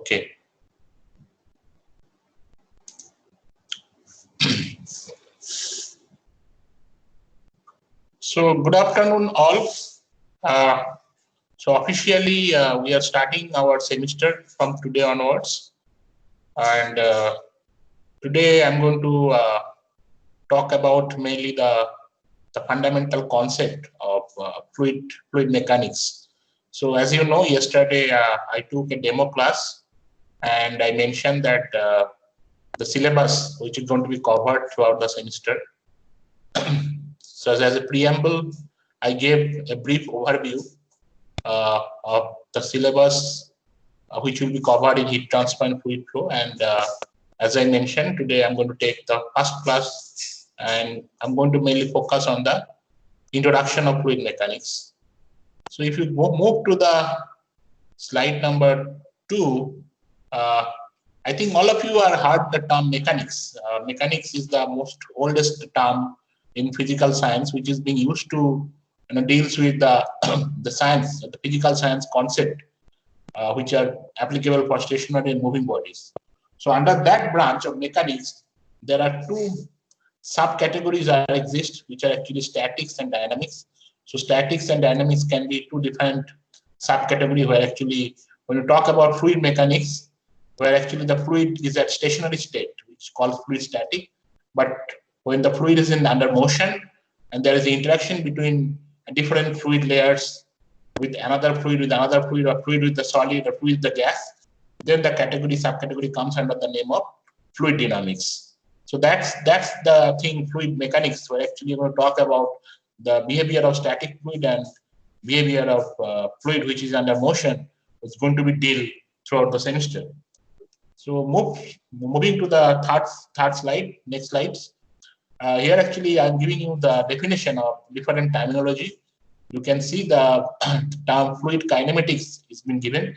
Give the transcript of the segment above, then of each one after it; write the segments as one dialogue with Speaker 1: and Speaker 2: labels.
Speaker 1: Okay. So good afternoon all. So officially we are starting our semester from today onwards, and today I'm going to talk about mainly the fundamental concept of fluid mechanics. So as you know, yesterday I took a demo class, and I mentioned that the syllabus which is going to be covered throughout the semester. So as a preamble, I gave a brief overview of the syllabus which will be covered in heat transfer and fluid flow. And as I mentioned, today I'm going to take the first class, and I'm going to mainly focus on the introduction of fluid mechanics. So if you move to the slide number 2, I think all of you are heard the term mechanics. Mechanics is the most oldest term in physical science, which is being used to deals with the the science, the physical science concept, which are applicable for stationary and moving bodies. So under that branch of mechanics, there are two subcategories that exist, which are actually statics and dynamics. So statics and dynamics can be two different subcategories, where actually when you talk about fluid mechanics, where actually the fluid is at stationary state, which is called fluid static. But when the fluid is under motion and there is the interaction between different fluid layers with another fluid, or fluid with the solid, or fluid with the gas, then the subcategory comes under the name of fluid dynamics. So that's the thing, fluid mechanics, where actually we're going to talk about the behavior of static fluid and behavior of fluid which is under motion. It's going to be dealt throughout the semester. So moving to the third slide, next slides. Here actually I'm giving you the definition of different terminology. You can see the term fluid kinematics is been given.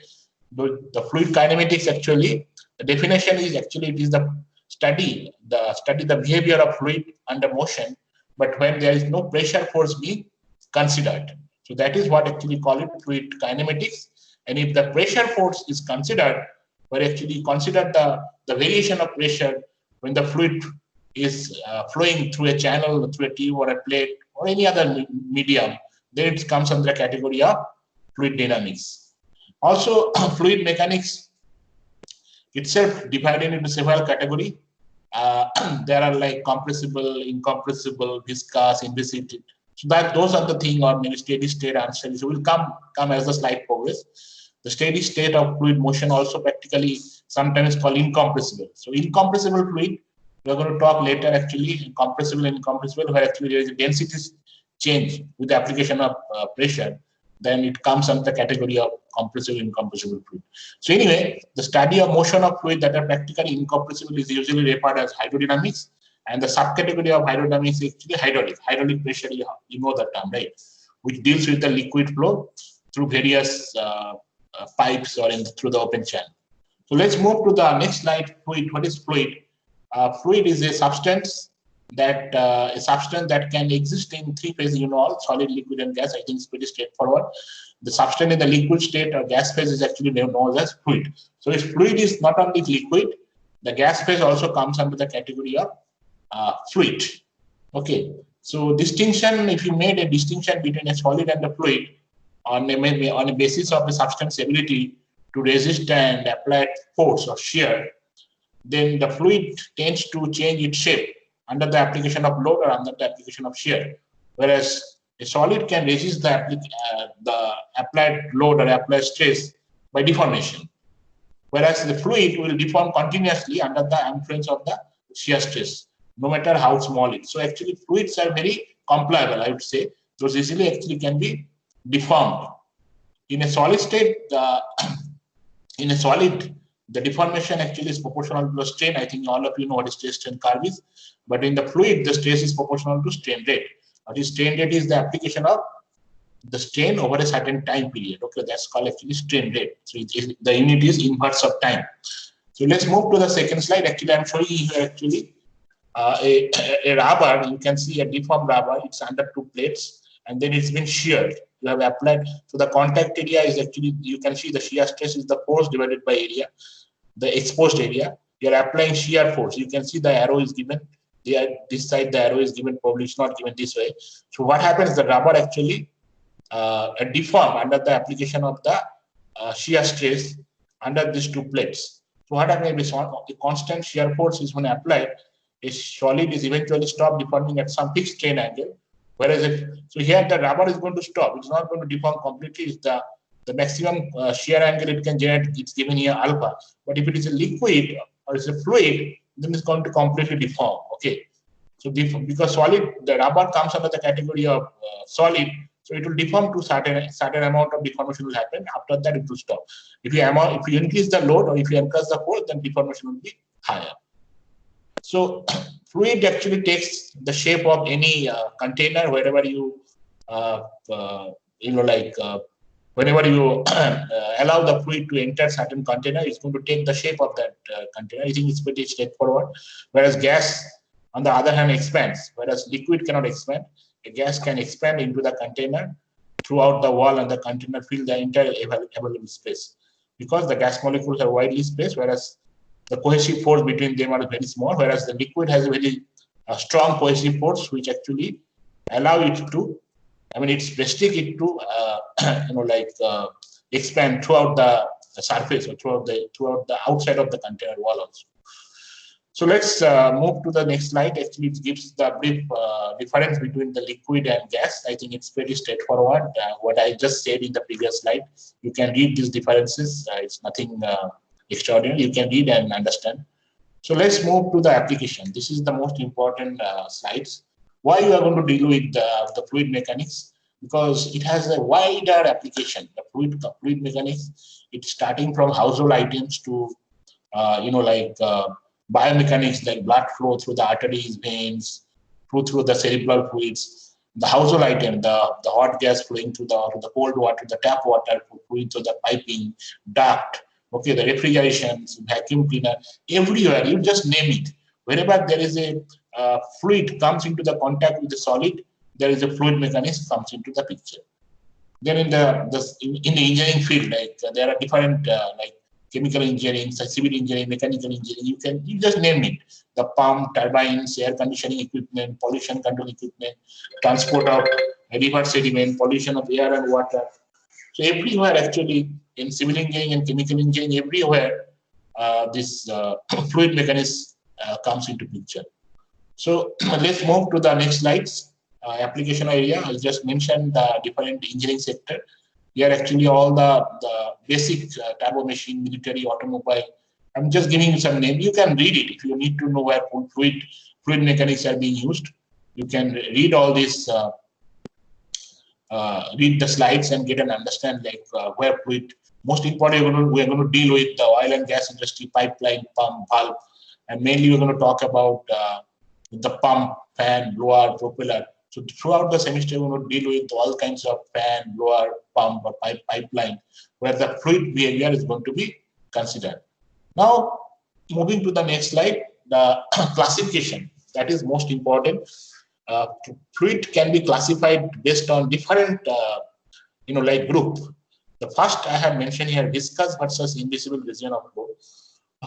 Speaker 1: The fluid kinematics, actually, the definition is actually it is the study the behavior of fluid under motion, but when there is no pressure force being considered. So that is what actually call it fluid kinematics. And if the pressure force is considered, where actually consider the variation of pressure when the fluid is flowing through a channel, through a tube or a plate or any other medium, then it comes under the category of fluid dynamics. Also, fluid mechanics itself divided into several categories. There are like compressible, incompressible, viscous, inviscid. So those are the thing, or maybe steady state, unsteady. So will come as the slide progress. The steady state of fluid motion also practically sometimes called incompressible. So incompressible fluid, we're going to talk later actually, compressible and incompressible, where actually there is a density change with the application of pressure. Then it comes under the category of compressible and incompressible fluid. So anyway, the study of motion of fluid that are practically incompressible is usually referred as hydrodynamics, and the subcategory of hydrodynamics is actually hydraulic pressure, you know the term, right, which deals with the liquid flow through various pipes or through the open channel. So let's move to the next slide. Fluid. What is fluid? Fluid is a substance that can exist in three phases, solid, liquid, and gas. I think it's pretty straightforward. The substance in the liquid state or gas phase is actually known as fluid. So if fluid is not only liquid, the gas phase also comes under the category of fluid. Okay. So distinction, if you made a distinction between a solid and a fluid on a basis of the substance ability to resist and apply force or shear, then the fluid tends to change its shape under the application of load or under the application of shear, whereas a solid can resist the applied load or applied stress by deformation, whereas the fluid will deform continuously under the influence of the shear stress, no matter how small it is. So actually fluids are very compliable, I would say. Those easily actually can be deformed. In a solid state, the deformation actually is proportional to the strain. I think all of you know what stress strain curve is. But in the fluid, the stress is proportional to strain rate. The strain rate is the application of the strain over a certain time period. Okay, that's called actually strain rate. So the unit is inverse of time. So let's move to the second slide. Actually, I'm showing you here actually a rubber. You can see a deformed rubber. It's under two plates, and then it's been sheared. you have applied. So the contact area is actually, you can see the shear stress is the force divided by area, the exposed area. You are applying shear force. You can see the arrow is given. This side the arrow is given, probably it's not given this way. So what happens, the rubber actually deform under the application of the shear stress under these two plates. So what happens is the constant shear force is when applied, a solid is eventually stop deforming at some fixed strain angle. Whereas so here the rubber is going to stop. It's not going to deform completely. It's the maximum shear angle it can generate. It's given here alpha. But if it is a liquid or it's a fluid, then it's going to completely deform. Okay. So because solid, the rubber comes under the category of solid, so it will deform to certain amount of deformation will happen. After that, it will stop. If you increase the load or if you increase the force, then deformation will be higher. So fluid actually takes the shape of any container wherever you whenever you allow the fluid to enter certain container, it's going to take the shape of that container. I think it's pretty straightforward. Whereas gas, on the other hand, expands. Whereas liquid cannot expand. A gas can expand into the container throughout the wall, and the container fill the entire available space. Because the gas molecules are widely spaced, whereas the cohesive force between them are very small, whereas the liquid has a very strong cohesive force, which actually allow it to, it's restrict it to, expand throughout the surface or throughout the outside of the container wall also. So let's move to the next slide. Actually, it gives the brief difference between the liquid and gas. I think it's pretty straightforward. What I just said in the previous slide, you can read these differences. It's nothing extraordinary. You can read and understand. So let's move to the application. This is the most important slides. Why you are going to deal with the fluid mechanics? Because it has a wider application. The fluid mechanics, it's starting from household items to, biomechanics like blood flow through the arteries, veins, through the cerebral fluids, the household item, the hot gas flowing through the cold water, the tap water flowing through the piping, duct, okay, the refrigeration, vacuum cleaner, everywhere, you just name it. Wherever there is a fluid comes into the contact with the solid, there is a fluid mechanism comes into the picture. Then in the engineering field, like there are different chemical engineering, civil engineering, mechanical engineering, you just name it. The pump, turbines, air conditioning equipment, pollution control equipment, transport of river sediment, pollution of air and water. So everywhere actually in civil engineering and chemical engineering, everywhere this fluid mechanism comes into picture. So let's move to the next slides. Application area, I just mentioned the different engineering sector. Here actually all the basic turbo machine, military, automobile. I'm just giving you some name. You can read it if you need to know where fluid mechanics are being used. You can read all this, read the slides and get an understand where fluid. Most importantly, we are going to deal with the oil and gas industry, pipeline, pump, valve, and mainly we're going to talk about the pump, fan, blower, propeller. So throughout the semester, we will deal with all kinds of fan, blower, pump, or pipeline, where the fluid behavior is going to be considered. Now, moving to the next slide, the classification, that is most important. Fluid can be classified based on different, group. The first I have mentioned here, viscous versus invisible region of flow.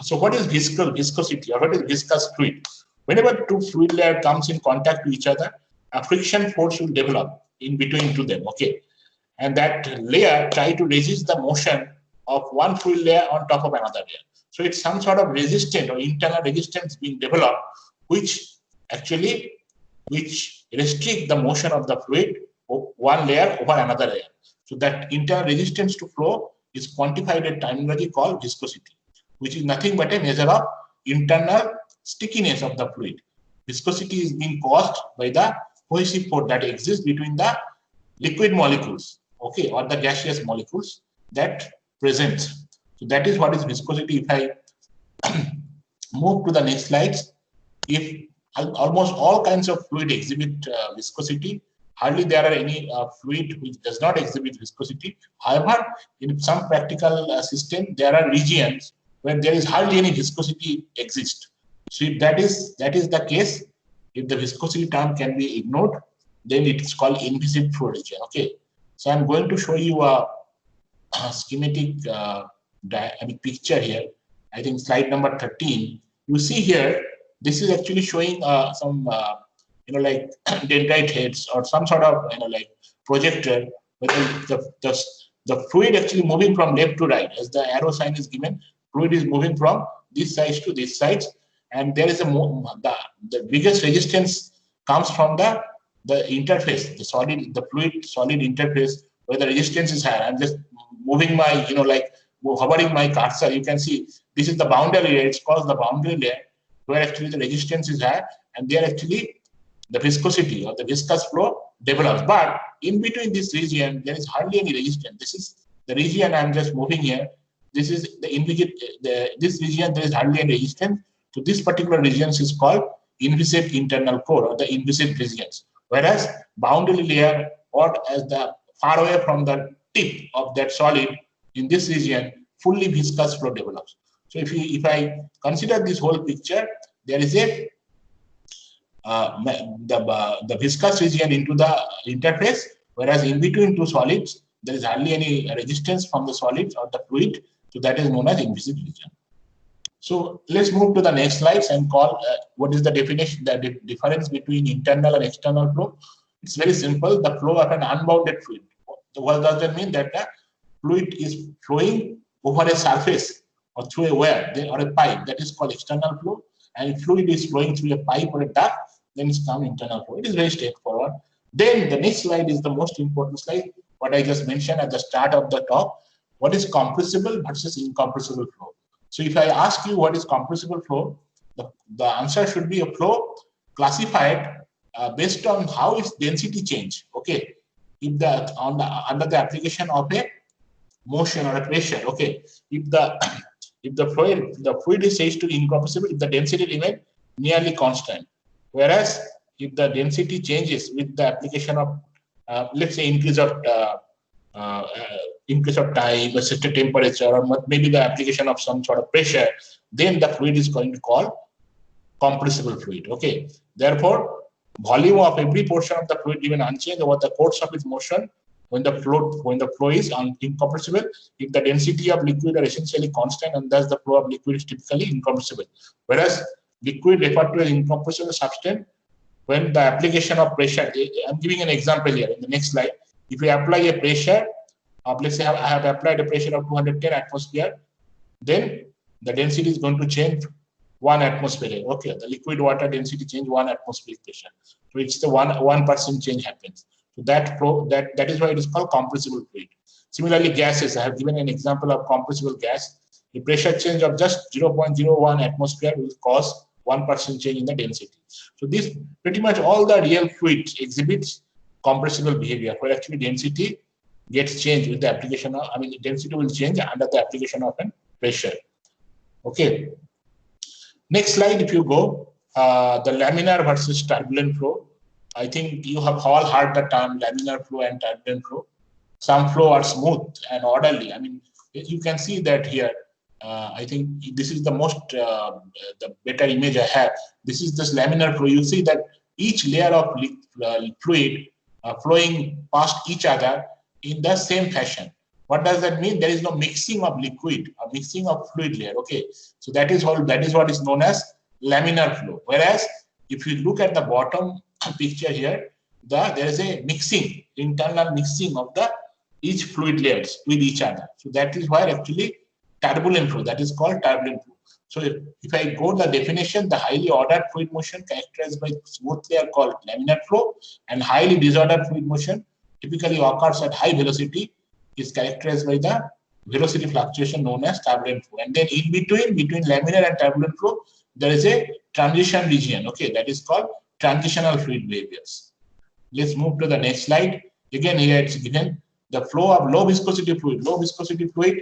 Speaker 1: So what is viscosity, or what is viscous fluid? Whenever two fluid layer comes in contact with each other, a friction force will develop in between to them, okay? And that layer try to resist the motion of one fluid layer on top of another layer. So it's some sort of resistance or internal resistance being developed, which restrict the motion of the fluid of one layer over another layer. So that internal resistance to flow is quantified in terminology called viscosity, which is nothing but a measure of internal stickiness of the fluid. Viscosity is being caused by the cohesive force that exists between the liquid molecules, okay, or the gaseous molecules that present. So that is what is viscosity. If I move to the next slides, if almost all kinds of fluid exhibit viscosity, hardly there are any fluid which does not exhibit viscosity. However, in some practical system, there are regions where there is hardly any viscosity exists. So if that is the case, if the viscosity term can be ignored, then it is called invisible flow region. Okay. So I'm going to show you a schematic picture here. I think slide number 13. You see here, this is actually showing some like dendrite heads or some sort of like projector, where the fluid actually moving from left to right. As the arrow sign is given, fluid is moving from this side to this side, and there is the biggest resistance comes from the interface, the fluid solid interface, where the resistance is higher. I'm just moving my, hovering my cursor. You can see this is the boundary layer. It's called the boundary layer, where actually the resistance is higher, and there actually the viscosity or the viscous flow develops. But in between this region, there is hardly any resistance. This is the region I'm just moving here. This is this region, there is hardly any resistance. So this particular region is called inviscid internal core, or the inviscid regions. Whereas boundary layer, or as the far away from the tip of that solid, in this region, fully viscous flow develops. So if I consider this whole picture, there is a the viscous region into the interface, whereas in between two solids, there is hardly any resistance from the solids or the fluid. So that is known as inviscid region. So let's move to the next slides and call what is the definition, the difference between internal and external flow. It's very simple. The flow of an unbounded fluid. So what does that mean? That the fluid is flowing over a surface or through a wire or a pipe. That is called external flow. And if fluid is flowing through a pipe or a duct, then it's called internal flow. It is very straightforward. Then the next slide is the most important slide, what I just mentioned at the start of the talk. What is compressible versus incompressible flow? So if I ask you what is compressible flow, the answer should be a flow classified based on how its density change. Okay, if under the application of a motion or a pressure. Okay, if the fluid is said to be incompressible if the density remains nearly constant. Whereas if the density changes with the application of let's say increase of time, a certain temperature, or maybe the application of some sort of pressure, then the fluid is going to call compressible fluid. Okay, therefore volume of every portion of the fluid remain unchanged over the course of its motion when the flow is incompressible if the density of liquid are essentially constant, and thus the flow of liquid is typically incompressible. Whereas liquid referred to as incompressible substance when the application of pressure. I'm giving an example here in the next slide. If we apply a pressure of, let's say I have applied a pressure of 210 atmosphere, then the density is going to change 1 atmosphere. Okay, the liquid water density change 1 atmospheric pressure. So it's the 1% change happens. So that flow, that is why it is called compressible fluid. Similarly, gases. I have given an example of compressible gas. The pressure change of just 0.01 atmosphere will cause 1% change in the density. So this pretty much all the real fluids exhibits compressible behavior, where actually density gets changed with the application of, density will change under the application of a pressure. Okay. Next slide, if you go, the laminar versus turbulent flow. I think you have all heard the term laminar flow and turbulent flow. Some flow are smooth and orderly. You can see that here. I think this is the most the better image I have. This is this laminar flow. You see that each layer of fluid flowing past each other in the same fashion. What does that mean? There is no mixing of liquid or mixing of fluid layer. Okay, so that is what is known as laminar flow. Whereas if you look at the bottom picture here, there is a mixing, internal mixing of the each fluid layers with each other. So that is why actually turbulent flow, that is called turbulent flow. So if I go to the definition, the highly ordered fluid motion characterized by smooth layer called laminar flow, and highly disordered fluid motion typically occurs at high velocity is characterized by the velocity fluctuation known as turbulent flow. And then in between laminar and turbulent flow, there is a transition region. Okay, that is called transitional fluid behaviors. Let's move to the next slide. Again, here it's given the flow of low viscosity fluid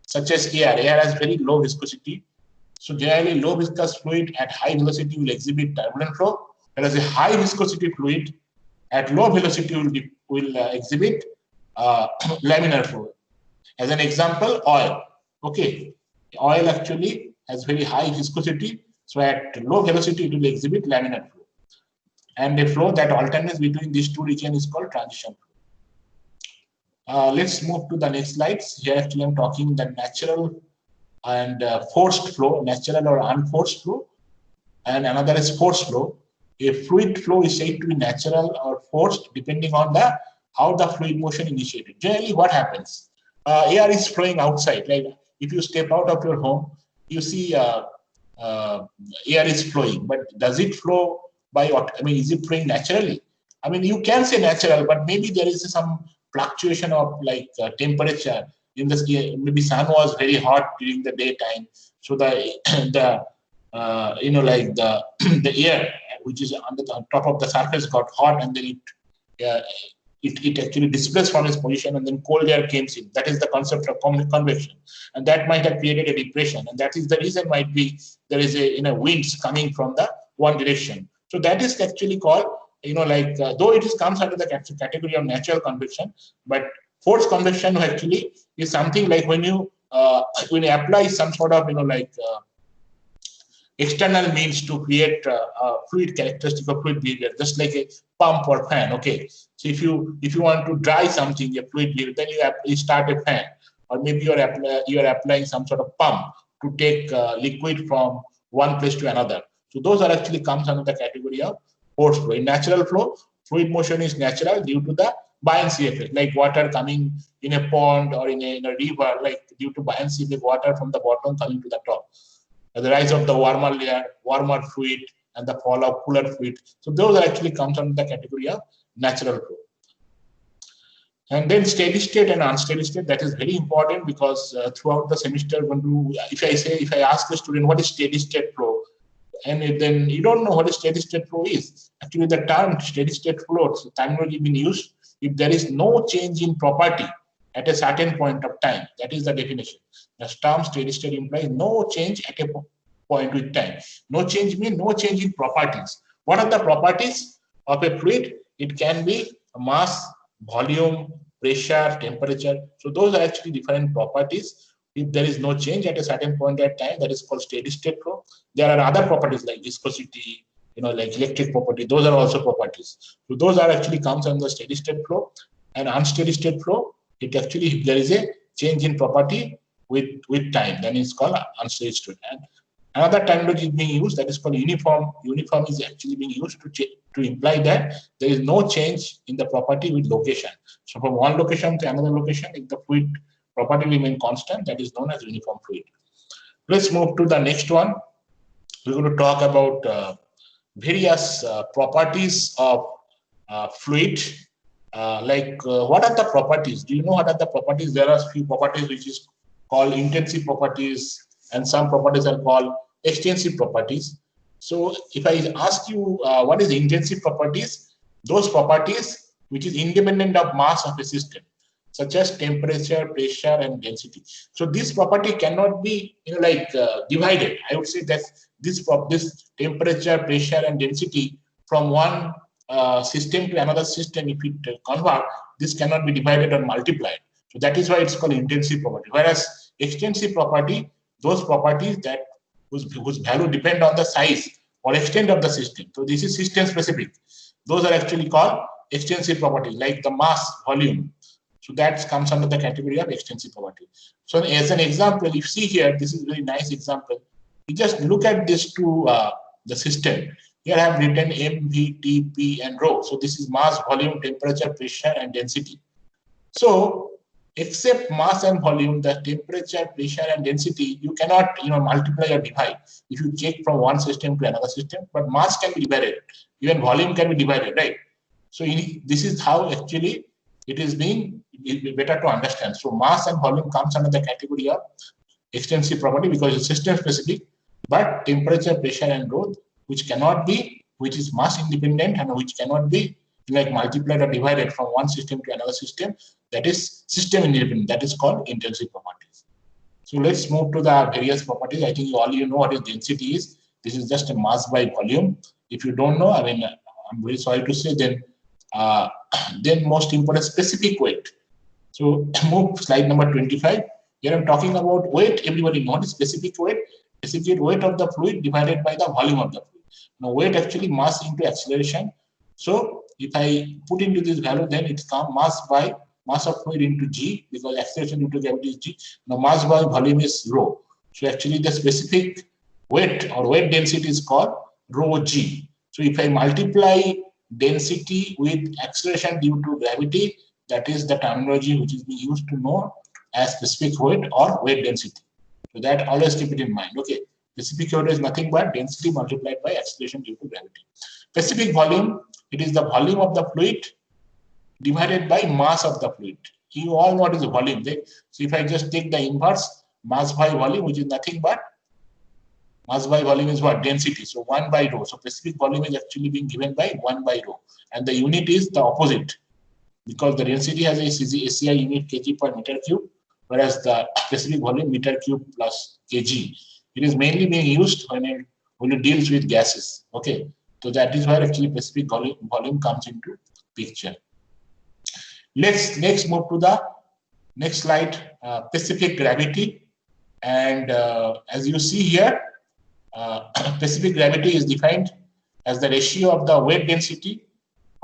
Speaker 1: such as air. Air has very low viscosity. So generally low viscous fluid at high velocity will exhibit turbulent flow, whereas a high viscosity fluid at low velocity will exhibit laminar flow. As an example, oil. Okay, oil actually has very high viscosity, so at low velocity it will exhibit laminar flow. And a flow that alternates between these two regions is called transition flow. Let's move to the next slides. Here actually I'm talking the natural and forced flow, natural or unforced flow, and another is forced flow. A fluid flow is said to be natural or forced depending on the how the fluid motion initiated. Generally, what happens? Air is flowing outside. Like if you step out of your home, you see air is flowing, but does it flow by what? I mean, is it flowing naturally? I mean, you can say natural, but maybe there is some fluctuation of like temperature. In this, maybe sun was very hot during the daytime, so the the like the the air which is on the top of the surface got hot, and then it actually displaced from its position, and then cold air came in. That is the concept of convection, and that might have created a depression, and that is the reason might be there is a winds coming from the one direction. So that is actually called though it is comes under the category of natural convection, but forced convection actually is something like when you apply some sort of external means to create a fluid characteristic of fluid behavior, just like a pump or fan. Okay, so if you want to dry something, a fluid behavior, then you start a fan, or maybe you are applying some sort of pump to take liquid from one place to another. So those are actually comes under the category of forced flow. In natural flow, fluid motion is natural due to the buoyancy effect, like water coming in a pond or in a river, like due to buoyancy, the water from the bottom coming to the top. The rise of the warmer layer, warmer fluid, and the fall of cooler fluid. So those are actually comes under the category of natural flow. And then steady state and unsteady state, that is very important because throughout the semester, if I ask the student what is steady state flow, and then you don't know what a steady state flow is. Actually, the term steady state flow, so terminology being used if there is no change in property at a certain point of time. That is the definition. The term steady state implies no change at a point with time. No change means no change in properties. What are the properties of a fluid? It can be mass, volume, pressure, temperature. So those are actually different properties. If there is no change at a certain point at time, that is called steady state flow. There are other properties like viscosity, like electric property. Those are also properties. So those are actually comes under steady state flow. And unsteady state flow, it actually, if there is a change in property with time, then it's called unsteady state. And another terminology is being used, that is called uniform. Uniform is actually being used to imply that there is no change in the property with location. So from one location to another location, if the fluid property remain constant, that is known as uniform fluid. Let's move to the next one. We're going to talk about various properties of fluid. What are the properties? Do you know what are the properties? There are few properties which is called intensive properties, and some properties are called extensive properties. So if I ask you what is intensive properties, those properties which is independent of mass of a system, such as temperature, pressure, and density. So this property cannot be divided. I would say that this temperature, pressure, and density from one system to another system, if it convert, this cannot be divided or multiplied. So that is why it's called intensive property. Whereas extensive property, those properties that whose value depend on the size or extent of the system. So this is system specific. Those are actually called extensive properties, like the mass, volume. So that comes under the category of extensive property. So as an example, if you see here, this is a very nice example. You just look at this to the system. Here I have written M, V, T, P, and rho. So this is mass, volume, temperature, pressure, and density. So except mass and volume, the temperature, pressure, and density, you cannot multiply or divide if you check from one system to another system. But mass can be divided. Even volume can be divided, right? So this is how actually it is being better to understand. So mass and volume comes under the category of extensive property because it's system specific, but temperature, pressure, and rho, which is mass independent and which cannot be multiplied or divided from one system to another system, that is system independent. That is called intensive properties. So let's move to the various properties. I think all you know what is density is. This is just a mass by volume. If you don't know, I mean, I'm very sorry to say, then most important, specific weight. So move slide number 25. Here I'm talking about weight. Everybody knows what is specific weight. Specific weight of the fluid divided by the volume of the fluid. Now weight actually mass into acceleration. So if I put into this value, then it's come mass by mass of fluid into G, because acceleration due to gravity is G. Now mass by volume is rho. So actually the specific weight or weight density is called rho G. So if I multiply density with acceleration due to gravity, that is the terminology which is being used to know as specific weight or weight density. So that always keep it in mind. Okay, specific weight is nothing but density multiplied by acceleration due to gravity. Specific volume, it is the volume of the fluid divided by mass of the fluid. You all know what is the volume. So if I just take the inverse, mass by volume, which is nothing but mass by volume is what? Density. So 1 by rho. So specific volume is actually being given by 1 by rho. And the unit is the opposite, because the density has a SI unit kg per meter cube, whereas the specific volume meter cube plus kg. It is mainly being used when it deals with gases. Okay. So that is where actually specific volume comes into picture. Let's next move to the next slide, specific gravity. And as you see here, specific gravity is defined as the ratio of the weight density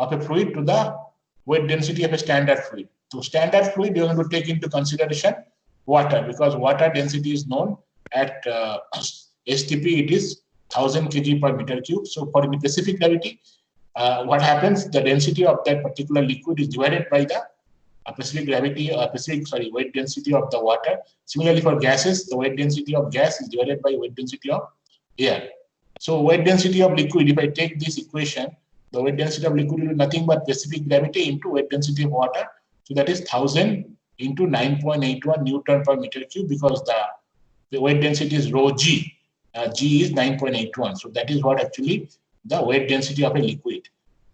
Speaker 1: of a fluid to the weight density of a standard fluid. So standard fluid, you have to take into consideration water, because water density is known at STP, it is 1000 kg per meter cube. So for the specific gravity, what happens, the density of that particular liquid is divided by the specific gravity, weight density of the water. Similarly for gases, the weight density of gas is divided by weight density of air. So weight density of liquid, if I take this equation, the weight density of liquid will be nothing but specific gravity into weight density of water. So that is 1000 into 9.81 Newton per meter cube, because the weight density is rho G. G is 9.81. So that is what actually the weight density of a liquid.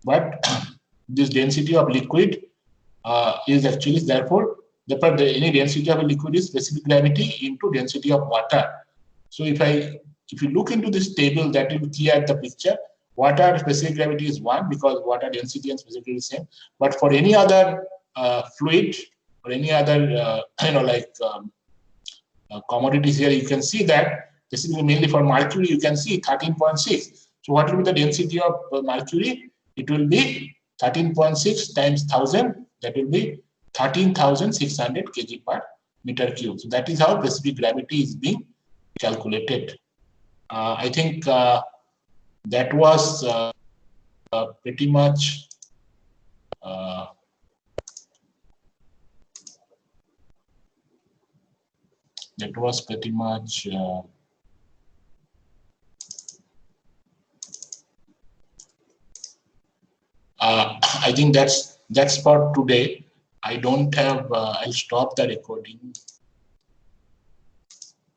Speaker 1: But this density of liquid is actually, therefore, any density of a liquid is specific gravity into density of water. So if you look into this table, that will clear the picture. Water specific gravity is 1, because water density and specific gravity is same. But for any other fluid or any other commodities here, you can see that this is mainly for mercury. You can see 13.6. So what will be the density of mercury? It will be 13.6 times 1000. That will be 13,600 kg per meter cube. So that is how specific gravity is being calculated. I think that was pretty much I think that's for today. I don't have, I'll stop the recording.